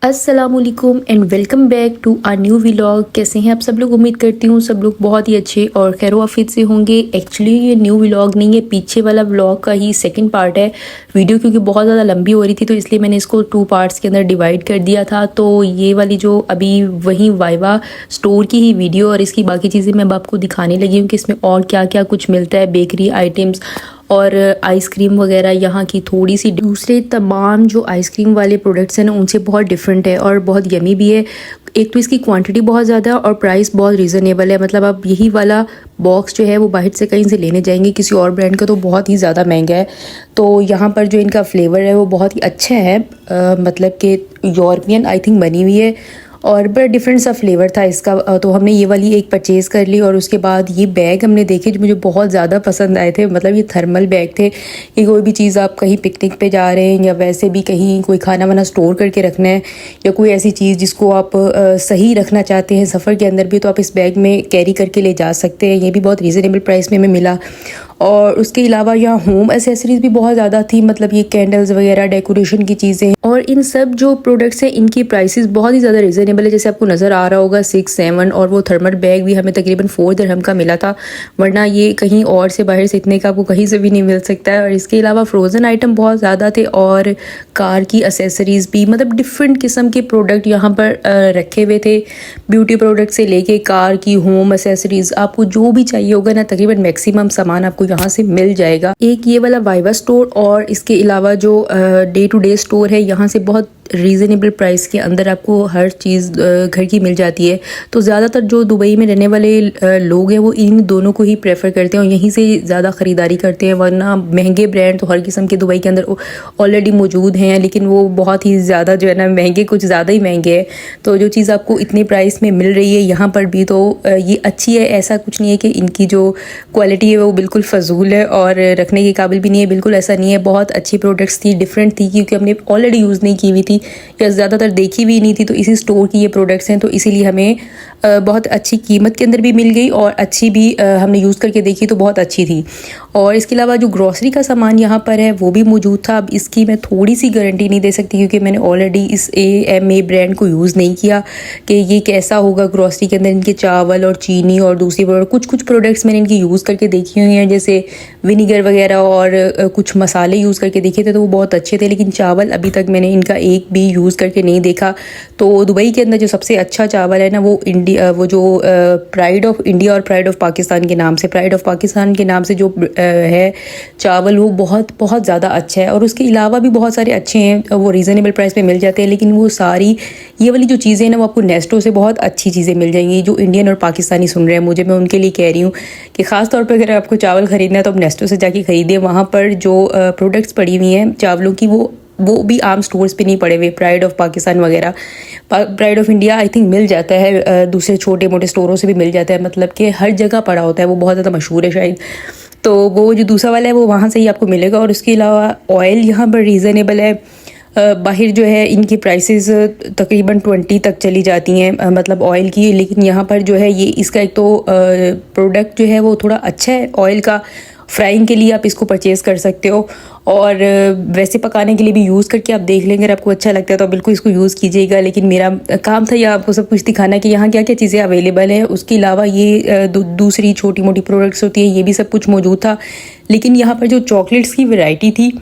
अस्सलामुअलैकुम and welcome back to our new vlog. कैसे हैं आप सब लोग? उम्मीद करती हूँ सब लोग बहुत ही अच्छे और खैर-ओ-आफियत से होंगे। एक्चुअली ये न्यू व्लॉग नहीं है, पीछे वाला व्लॉग का ही सेकंड पार्ट है वीडियो, क्योंकि बहुत ज़्यादा लंबी हो रही थी तो इसलिए मैंने इसको 2 पार्ट्स के अंदर डिवाइड कर दिया था। तो ये वाली जो अभी वहीं वाइवा स्टोर की ही वीडियो और इसकी बाकी चीज़ें मैं अब आपको दिखाने लगी हूँ कि इसमें और क्या क्या कुछ मिलता है, बेकरी आइटम्स और आइसक्रीम वगैरह। यहाँ की थोड़ी सी दूसरे तमाम जो आइसक्रीम वाले प्रोडक्ट्स हैं ना उनसे बहुत डिफरेंट है और बहुत यमी भी है। एक तो इसकी क्वांटिटी बहुत ज़्यादा है और प्राइस बहुत रीज़नेबल है। मतलब आप यही वाला बॉक्स जो है वो बाहर से कहीं से लेने जाएंगे किसी और ब्रांड का तो बहुत ही ज़्यादा महंगा है। तो यहाँ पर जो इनका फ्लेवर है वो बहुत ही अच्छा है, मतलब कि यूरोपियन आई थिंक बनी हुई है और बड़ा डिफरेंट सा फ्लेवर था इसका। तो हमने ये वाली एक परचेज़ कर ली और उसके बाद ये बैग हमने देखे जो मुझे बहुत ज़्यादा पसंद आए थे। मतलब ये थर्मल बैग थे कि कोई भी चीज़ आप कहीं पिकनिक पे जा रहे हैं या वैसे भी कहीं कोई खाना वाना स्टोर करके रखना है या कोई ऐसी चीज़ जिसको आप सही रखना चाहते हैं सफ़र के अंदर भी, तो आप इस बैग में कैरी करके ले जा सकते हैं। ये भी बहुत रीज़नेबल प्राइस में हमें मिला। और उसके अलावा यहाँ होम एसेसरीज़ भी बहुत ज़्यादा थी, मतलब ये कैंडल्स वगैरह, डेकोरेशन की चीज़ें, और इन सब जो प्रोडक्ट्स हैं इनकी प्राइसेस बहुत ही ज़्यादा रीज़नेबल है। जैसे आपको नज़र आ रहा होगा 6-7, और वो थर्मल बैग भी हमें तकरीबन 4 दिरहम का मिला था, वरना ये कहीं और से बाहर से इतने का आपको कहीं से भी नहीं मिल सकता है। और इसके अलावा फ्रोज़न आइटम बहुत ज़्यादा थे और कार की एसेसरीज़ भी, मतलब डिफरेंट किस्म के प्रोडक्ट यहाँ पर रखे हुए थे। ब्यूटी प्रोडक्ट से लेके कार की, होम एसेसरीज़, आपको जो भी चाहिए होगा ना तकरीबन मैक्सिमम सामान आपको यहाँ से मिल जाएगा। एक ये वाला वाइवा स्टोर और इसके अलावा जो डे टू डे स्टोर है, यहाँ से बहुत रीज़नेबल प्राइस के अंदर आपको हर चीज़ घर की मिल जाती है। तो ज़्यादातर जो दुबई में रहने वाले लोग हैं वो इन दोनों को ही प्रेफर करते हैं और यहीं से ज़्यादा ख़रीदारी करते हैं। वरना महंगे ब्रांड तो हर किस्म के दुबई के अंदर ऑलरेडी मौजूद हैं, लेकिन वो बहुत ही ज़्यादा जो है ना महंगे, कुछ ज़्यादा ही महंगे हैं। तो जो चीज़ आपको इतने प्राइस में मिल रही है यहाँ पर भी, तो ये अच्छी है। ऐसा कुछ नहीं है कि इनकी जो क्वालिटी है वो बिल्कुल फ़जूल है और रखने के काबिल भी नहीं है, बिल्कुल ऐसा नहीं है। बहुत अच्छी प्रोडक्ट्स थी, डिफरेंट थी, क्योंकि हमने ऑलरेडी यूज़ नहीं की हुई थी या ज़्यादातर देखी भी नहीं थी। तो इसी स्टोर की ये प्रोडक्ट्स हैं, तो इसीलिए हमें बहुत अच्छी कीमत के अंदर भी मिल गई और अच्छी भी हमने यूज़ करके देखी तो बहुत अच्छी थी। और इसके अलावा जो ग्रॉसरी का सामान यहाँ पर है वो भी मौजूद था। अब इसकी मैं थोड़ी सी गारंटी नहीं दे सकती क्योंकि मैंने ऑलरेडी इस AMA ब्रांड को यूज़ नहीं किया कि ये कैसा होगा ग्रॉसरी के अंदर। इनके चावल और चीनी और दूसरी कुछ प्रोडक्ट्स मैंने इनकी यूज़ करके देखी हुई हैं, जैसे विनीगर वगैरह और कुछ मसाले यूज़ करके देखे थे तो वो बहुत अच्छे थे। लेकिन चावल अभी तक मैंने इनका एक भी यूज़ करके नहीं देखा। तो दुबई के अंदर जो सबसे अच्छा चावल है ना वो जो प्राइड ऑफ इंडिया और प्राइड ऑफ पाकिस्तान के नाम से, प्राइड ऑफ पाकिस्तान के नाम से जो है चावल, वो बहुत बहुत ज़्यादा अच्छा है। और उसके अलावा भी बहुत सारे अच्छे हैं, वो रीज़नेबल प्राइस में मिल जाते हैं। लेकिन वो सारी ये वाली जो चीज़ें हैं ना वो आपको नेस्टो से बहुत अच्छी चीज़ें मिल जाएंगी। जो इंडियन और पाकिस्तानी सुन रहे हैं मुझे, मैं उनके लिए कह रही हूँ कि ख़ास तौर पर अगर आपको चावल ख़रीदना है तो आप नेस्टो से जाके ख़रीदिए। वहाँ पर जो प्रोडक्ट्स पड़ी हुई हैं चावलों की वो भी आम स्टोर्स पे नहीं पड़े हुए। प्राइड ऑफ पाकिस्तान वगैरह, pride of India I think मिल जाता है, दूसरे छोटे मोटे स्टोरों से भी मिल जाता है, मतलब कि हर जगह पड़ा होता है, वो बहुत ज़्यादा मशहूर है शायद। तो वो जो दूसरा वाला है वो वहाँ से ही आपको मिलेगा। और उसके अलावा ऑयल यहाँ पर रीज़नेबल है। बाहर जो है इनकी प्राइसेस तकरीबन 20 तक चली जाती हैं, मतलब ऑयल की। लेकिन यहाँ पर जो है ये इसका एक तो प्रोडक्ट जो है वो थोड़ा अच्छा है ऑयल का, फ्राइंग के लिए आप इसको परचेज़ कर सकते हो और वैसे पकाने के लिए भी यूज़ करके आप देख लेंगे। अगर आपको अच्छा लगता है तो बिल्कुल इसको यूज़ कीजिएगा। लेकिन मेरा काम था यह आपको सब कुछ दिखाना कि यहाँ क्या क्या चीज़ें अवेलेबल है। उसके अलावा ये दूसरी छोटी मोटी प्रोडक्ट्स होती है, ये भी सब कुछ मौजूद था। लेकिन यहाँ पर जो चॉकलेट्स की वैरायटी थी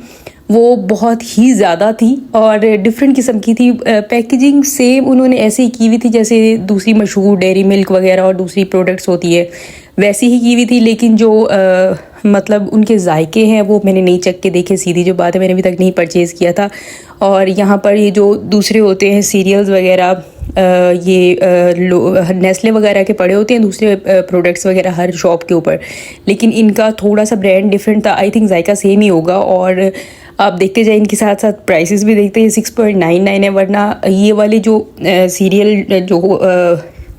वो बहुत ही ज़्यादा थी और डिफरेंट किस्म की थी। पैकेजिंग सेम उन्होंने ऐसे ही की हुई थी जैसे दूसरी मशहूर डेयरी मिल्क वगैरह और दूसरी प्रोडक्ट्स होती है वैसी ही की हुई थी। लेकिन जो मतलब उनके जायके हैं वो मैंने नहीं चख के देखे, सीधी जो बात है, मैंने अभी तक नहीं परचेज़ किया था। और यहाँ पर ये जो दूसरे होते हैं सीरियल्स वगैरह, ये नेस्ले वगैरह के पड़े होते हैं दूसरे प्रोडक्ट्स वगैरह हर शॉप के ऊपर। लेकिन इनका थोड़ा सा ब्रांड डिफरेंट था, आई थिंक जायका सेम ही होगा। और आप देखते जाए इनके साथ साथ प्राइसेस भी देखते हैं, 6.99 है। वरना ये वाले जो सीरियल जो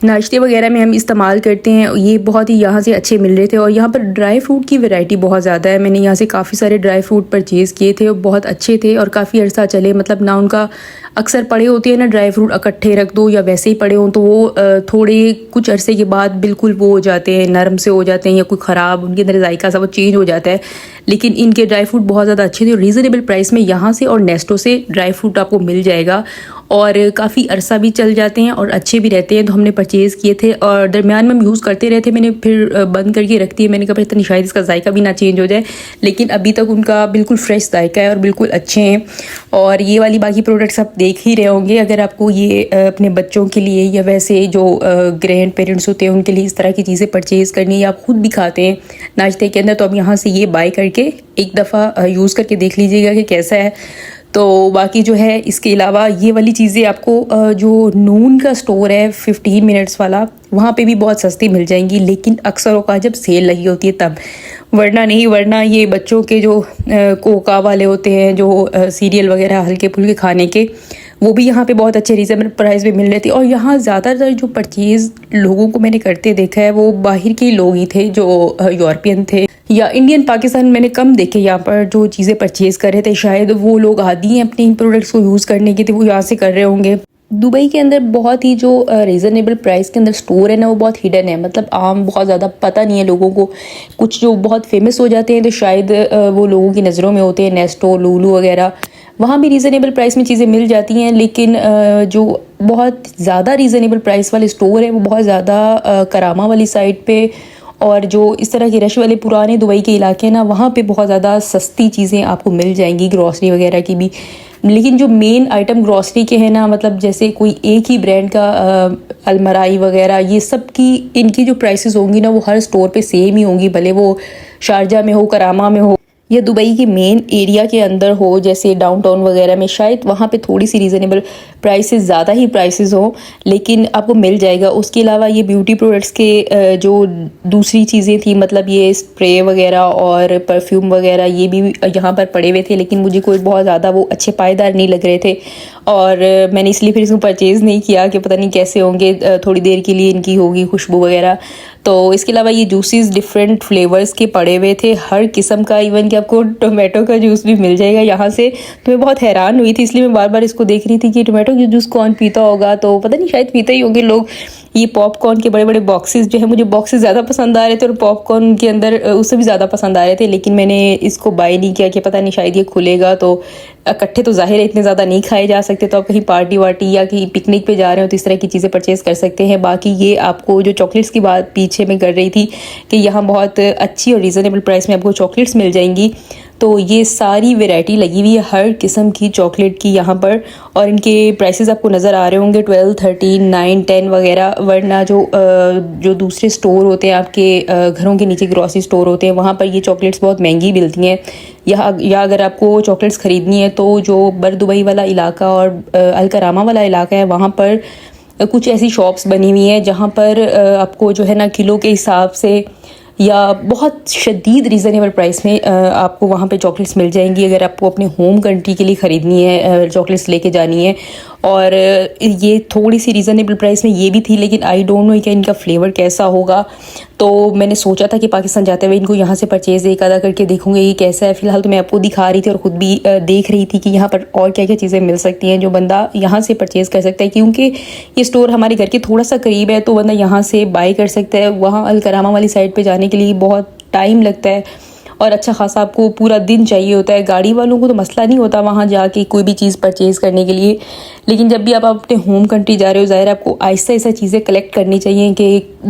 नाश्ते वगैरह में हम इस्तेमाल करते हैं ये बहुत ही यहाँ से अच्छे मिल रहे थे। और यहाँ पर ड्राई फ्रूट की वैरायटी बहुत ज़्यादा है। मैंने यहाँ से काफ़ी सारे ड्राई फ्रूट परचेज़ किए थे और बहुत अच्छे थे और काफ़ी अर्सा चले, मतलब ना उनका अक्सर पड़े होते हैं ना ड्राई फ्रूट, इकट्ठे रख दो या वैसे ही पड़े हों तो वो थोड़े कुछ अरसे के बाद बिल्कुल वो हो जाते हैं, नरम से हो जाते हैं या कोई ख़राब उनके अंदर जायका सा वो चेंज हो जाता है। लेकिन इनके ड्राई फ्रूट बहुत ज़्यादा अच्छे थे और रीज़नेबल प्राइस में यहाँ से और नेस्टो से ड्राई फ्रूट आपको मिल जाएगा और काफ़ी अरसा भी चल जाते हैं और अच्छे भी रहते हैं। तो हमने परचेज़ किए थे और दरमियान में हम यूज़ करते रहते, मैंने फिर बंद करके रख दिए। मैंने कहा इतनी शायद इसका जायका भी ना चेंज हो जाए, लेकिन अभी तक उनका बिल्कुल फ्रेश जायका है और बिल्कुल अच्छे हैं। और ये वाली बाकी प्रोडक्ट्स आप देख ही रहे होंगे। अगर आपको ये अपने बच्चों के लिए या वैसे जो ग्रैंड पेरेंट्स होते हैं उनके लिए इस तरह की चीज़ें परचेज़ करनी है या आप खुद भी खाते हैं नाश्ते के अंदर, तो आप यहाँ से ये बाय करके एक दफ़ा यूज़ करके देख लीजिएगा कि कैसा है। तो बाकी जो है इसके अलावा ये वाली चीज़ें आपको जो नून का स्टोर है 15 मिनट्स वाला, वहाँ पे भी बहुत सस्ती मिल जाएंगी, लेकिन अक्सर औक़ात जब सेल लगी होती है तब, वरना नहीं। वरना ये बच्चों के जो कोका वाले होते हैं जो सीरियल वगैरह हल्के फुल्के खाने के, वो भी यहाँ पे बहुत अच्छे रीज़नेबल प्राइस में मिल रहे थे। और यहाँ ज़्यादातर जो परचेज़ लोगों को मैंने करते देखा है वो बाहर के लोग ही थे, जो यूरोपियन थे या इंडियन पाकिस्तान मैंने कम देखे यहाँ पर जो चीज़ें परचेज़ कर रहे थे। शायद वो लोग आदी हैं अपने इन प्रोडक्ट्स को यूज़ करने के, तो वो यहाँ से कर रहे होंगे। दुबई के अंदर बहुत ही जो रीज़नेबल प्राइस के अंदर स्टोर है ना वो बहुत हिडन है, मतलब आम बहुत ज़्यादा पता नहीं है लोगों को। कुछ जो बहुत फेमस हो जाते हैं तो शायद वो लोगों की नज़रों में होते हैं, नेस्टो, लूलू वगैरह, वहाँ भी रीज़नेबल प्राइस में चीज़ें मिल जाती हैं। लेकिन जो बहुत ज़्यादा रीज़नेबल प्राइस वाले स्टोर है वो बहुत ज़्यादा करामा वाली साइड पे और जो इस तरह के रश वाले पुराने दुबई के इलाके हैं ना, वहाँ पे बहुत ज़्यादा सस्ती चीज़ें आपको मिल जाएंगी, ग्रॉसरी वगैरह की भी। लेकिन जो मेन आइटम ग्रॉसरी के हैं ना, मतलब जैसे कोई एक ही ब्रांड का अलमराई वगैरह, ये सब की इनकी जो प्राइसेस होंगी ना वो हर स्टोर पे सेम ही होंगी, भले वो शारजा में हो, करामा में हो या दुबई के मेन एरिया के अंदर हो, जैसे डाउनटाउन वगैरह में। शायद वहाँ पे थोड़ी सी रीज़नेबल प्राइसेस, ज़्यादा ही प्राइसेस हो, लेकिन आपको मिल जाएगा। उसके अलावा ये ब्यूटी प्रोडक्ट्स के जो दूसरी चीज़ें थी, मतलब ये स्प्रे वगैरह और परफ्यूम वगैरह, ये भी यहाँ पर पड़े हुए थे, लेकिन मुझे कोई बहुत ज़्यादा वो अच्छे पायदार नहीं लग रहे थे और मैंने इसलिए फिर इसको परचेज़ नहीं किया कि पता नहीं कैसे होंगे, थोड़ी देर के लिए इनकी होगी खुशबू वगैरह। तो इसके अलावा ये जूसेस डिफरेंट फ्लेवर्स के पड़े हुए थे, हर किस्म का, इवन कि आपको टोमेटो का जूस भी मिल जाएगा यहाँ से। तो मैं बहुत हैरान हुई थी, इसलिए मैं बार बार इसको देख रही थी कि टोमेटो का जूस कौन पीता होगा। तो पता नहीं, शायद पीते ही होंगे लोग। ये पॉपकॉर्न के बड़े बड़े बॉक्सेस जो है, मुझे बॉक्सेस ज़्यादा पसंद आ रहे थे और पॉपकॉर्न के अंदर उससे भी ज़्यादा पसंद आ रहे थे, लेकिन मैंने इसको बाय नहीं किया कि पता नहीं शायद ये खुलेगा तो इकट्ठे तो ज़ाहिर है इतने ज़्यादा नहीं खाए जा सकते, तो आप कहीं पार्टी वार्टी या कहीं पिकनिक पे जा रहे हो तो इस तरह की चीज़ें परचेज़ कर सकते हैं। बाकी ये आपको जो चॉकलेट्स की बात पीछे मैं कर रही थी कि यहाँ बहुत अच्छी और रीज़नेबल प्राइस में आपको चॉकलेट्स मिल जाएंगी, तो ये सारी वैरायटी लगी हुई है हर किस्म की चॉकलेट की यहाँ पर। और इनके प्राइसेस आपको नज़र आ रहे होंगे 12, 13, 9, 10 वगैरह। वरना जो दूसरे स्टोर होते हैं आपके घरों के नीचे, ग्रॉसरी स्टोर होते हैं, वहाँ पर ये चॉकलेट्स बहुत महंगी मिलती हैं। या अगर आपको चॉकलेट्स ख़रीदनी है तो जो बर दुबई वाला इलाका और अलकरामा वाला इलाका है, वहाँ पर कुछ ऐसी शॉप्स बनी हुई हैं जहाँ पर आपको जो है ना किलो के हिसाब से या बहुत शदीद रीज़नेबल प्राइस में आपको वहाँ पे चॉकलेट्स मिल जाएंगी, अगर आपको अपने होम कंट्री के लिए ख़रीदनी है, चॉकलेट्स लेके जानी है। और ये थोड़ी सी रीज़नेबल प्राइस में ये भी थी, लेकिन आई डोंट नो कि इनका फ्लेवर कैसा होगा। तो मैंने सोचा था कि पाकिस्तान जाते हुए इनको यहाँ से परचेज़ एक आधा करके देखूँगी ये कैसा है। फ़िलहाल तो मैं आपको दिखा रही थी और ख़ुद भी देख रही थी कि यहाँ पर और क्या क्या चीज़ें मिल सकती हैं जो बंदा यहाँ से परचेज़ कर सकता है, क्योंकि ये स्टोर हमारे घर के थोड़ा सा करीब है, तो बंदा यहाँ से बाय कर सकता है। वहाँ अलकरामा वाली साइड पर जाने के लिए बहुत टाइम लगता है और अच्छा खासा आपको पूरा दिन चाहिए होता है। गाड़ी वालों को तो मसला नहीं होता वहाँ जाके कोई भी चीज़ परचेज़ करने के लिए, लेकिन जब भी आप अपने होम कंट्री जा रहे हो, ज़ाहिर आपको आहिस्ता आहिस्ता चीज़ें कलेक्ट करनी चाहिए कि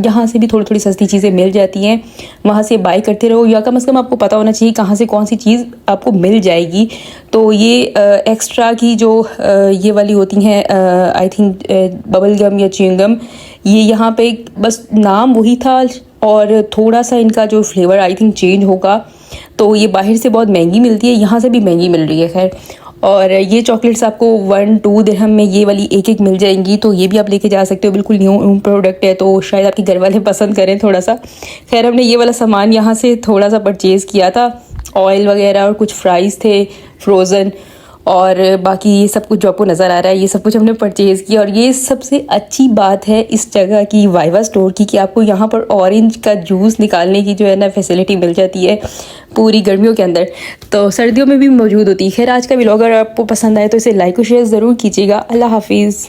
यहाँ से भी थोड़ी थोड़ी सस्ती चीज़ें मिल जाती हैं, वहाँ से बाय करते रहो, या कम से कम आपको पता होना चाहिए कहाँ से कौन सी चीज़ आपको मिल जाएगी। तो ये एक्स्ट्रा की जो ये वाली होती हैं आई थिंक बबल गम या च्युइंगम, ये यहाँ पे बस नाम वही था और थोड़ा सा इनका जो फ्लेवर आई थिंक चेंज होगा। तो ये बाहर से बहुत महंगी मिलती है, यहाँ से भी महंगी मिल रही है खैर। और ये चॉकलेट्स आपको 1-2 दिरहम में ये वाली एक एक मिल जाएंगी, तो ये भी आप लेके जा सकते हो। बिल्कुल न्यू प्रोडक्ट है, तो शायद आपके घर वाले पसंद करें थोड़ा सा। खैर हमने ये वाला सामान यहाँ से थोड़ा सा परचेज़ किया था, ऑयल वगैरह और कुछ फ्राइज़ थे फ्रोज़न, और बाकी ये सब कुछ जो आपको नज़र आ रहा है ये सब कुछ हमने परचेज़ किया। और ये सबसे अच्छी बात है इस जगह की, वाइवा स्टोर की, कि आपको यहाँ पर ऑरेंज का जूस निकालने की जो है ना फैसिलिटी मिल जाती है पूरी गर्मियों के अंदर, तो सर्दियों में भी मौजूद होती है। खैर आज का व्लॉग अगर आपको पसंद आए तो इसे लाइक और शेयर ज़रूर कीजिएगा। अल्लाह हाफिज़।